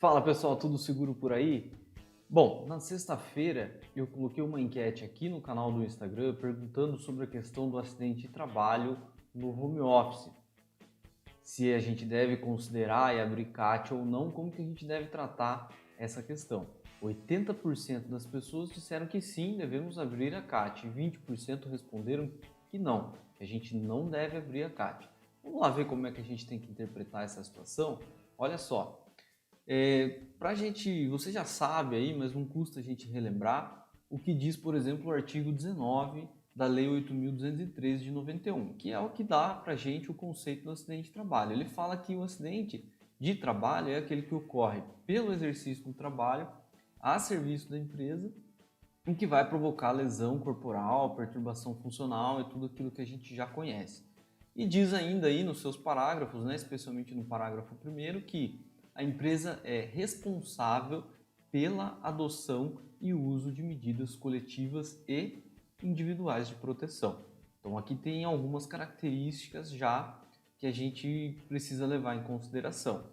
Fala pessoal, tudo seguro por aí? Bom, na sexta-feira eu coloquei uma enquete aqui no canal do Instagram perguntando sobre a questão do acidente de trabalho no home office. Se a gente deve considerar e abrir CAT ou não, como que a gente deve tratar essa questão. 80% das pessoas disseram que sim, devemos abrir a CAT, e 20% responderam que não, que a gente não deve abrir a CAT. Vamos lá ver como é que a gente tem que interpretar essa situação? Olha só, pra gente, você já sabe aí, mas não custa a gente relembrar o que diz, por exemplo, o artigo 19 da Lei 8.213 de 91, que é o que dá pra gente o conceito do acidente de trabalho. Ele fala que o acidente de trabalho é aquele que ocorre pelo exercício do trabalho a serviço da empresa, em que vai provocar lesão corporal, perturbação funcional e tudo aquilo que a gente já conhece. E diz ainda aí nos seus parágrafos, né, especialmente no parágrafo 1º, que a empresa é responsável pela adoção e uso de medidas coletivas e individuais de proteção. Então aqui tem algumas características já que a gente precisa levar em consideração.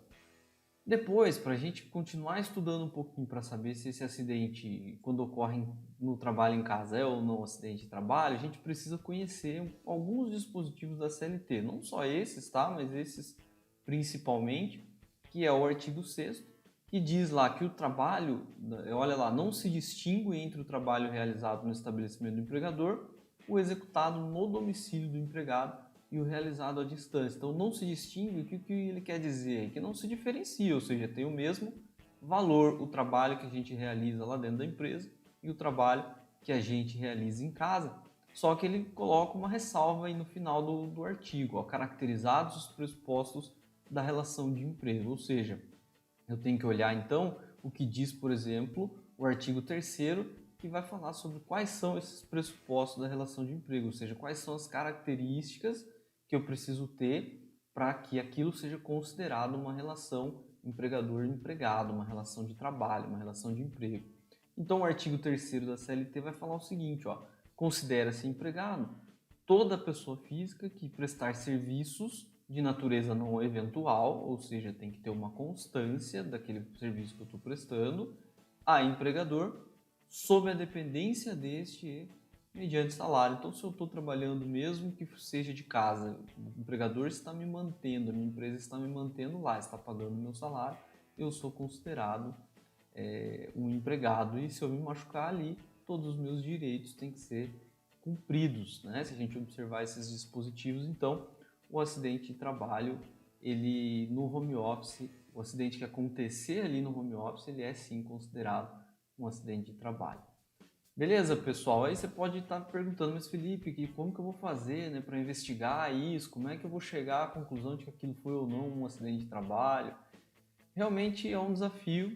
Depois, para a gente continuar estudando um pouquinho para saber se esse acidente, quando ocorre no trabalho em casa, é ou não um acidente de trabalho, a gente precisa conhecer alguns dispositivos da CLT, não só esses, tá? Mas esses principalmente, que é o artigo 6º, que diz lá que o trabalho, olha lá, não se distingue entre o trabalho realizado no estabelecimento do empregador, o executado no domicílio do empregado e o realizado à distância. Então não se distingue, o que ele quer dizer? Que não se diferencia, ou seja, tem o mesmo valor o trabalho que a gente realiza lá dentro da empresa e o trabalho que a gente realiza em casa, só que ele coloca uma ressalva aí no final do artigo, ó, caracterizados os pressupostos da relação de emprego, ou seja, eu tenho que olhar então o que diz, por exemplo, o artigo 3º, que vai falar sobre quais são esses pressupostos da relação de emprego, ou seja, quais são as características que eu preciso ter para que aquilo seja considerado uma relação empregador-empregado, uma relação de trabalho, uma relação de emprego. Então o artigo 3º da CLT vai falar o seguinte, ó, considera-se empregado toda pessoa física que prestar serviços de natureza não eventual, ou seja, tem que ter uma constância daquele serviço que eu estou prestando, a empregador, sob a dependência deste mediante salário. Então, se eu estou trabalhando mesmo que seja de casa, o empregador está me mantendo, a minha empresa está me mantendo lá, está pagando o meu salário, eu sou considerado um empregado. E se eu me machucar ali, todos os meus direitos têm que ser cumpridos, né? Se a gente observar esses dispositivos, então o acidente de trabalho, ele no home office, o acidente que acontecer ali no home office, ele é sim considerado um acidente de trabalho. Beleza, pessoal? Aí você pode estar perguntando, mas Felipe, como que eu vou fazer, né, para investigar isso? Como é que eu vou chegar à conclusão de que aquilo foi ou não um acidente de trabalho? Realmente é um desafio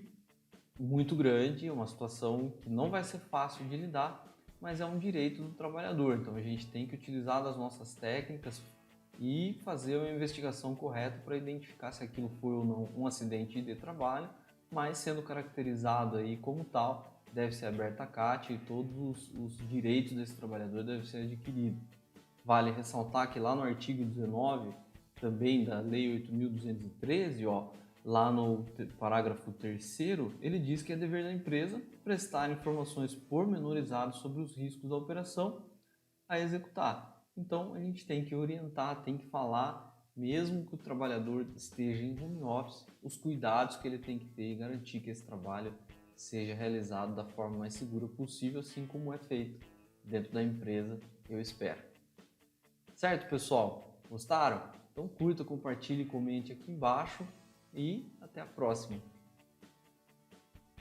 muito grande, é uma situação que não vai ser fácil de lidar, mas é um direito do trabalhador. Então a gente tem que utilizar das nossas técnicas e fazer uma investigação correta para identificar se aquilo foi ou não um acidente de trabalho, mas sendo caracterizado aí como tal, deve ser aberta a CAT e todos os direitos desse trabalhador devem ser adquiridos. Vale ressaltar que lá no artigo 19, também da Lei 8.213, ó, lá no parágrafo 3º, ele diz que é dever da empresa prestar informações pormenorizadas sobre os riscos da operação a executar. Então a gente tem que orientar, tem que falar, mesmo que o trabalhador esteja em home office, os cuidados que ele tem que ter e garantir que esse trabalho seja realizado da forma mais segura possível, assim como é feito dentro da empresa, eu espero. Certo, pessoal? Gostaram? Então curta, compartilhe, comente aqui embaixo e até a próxima.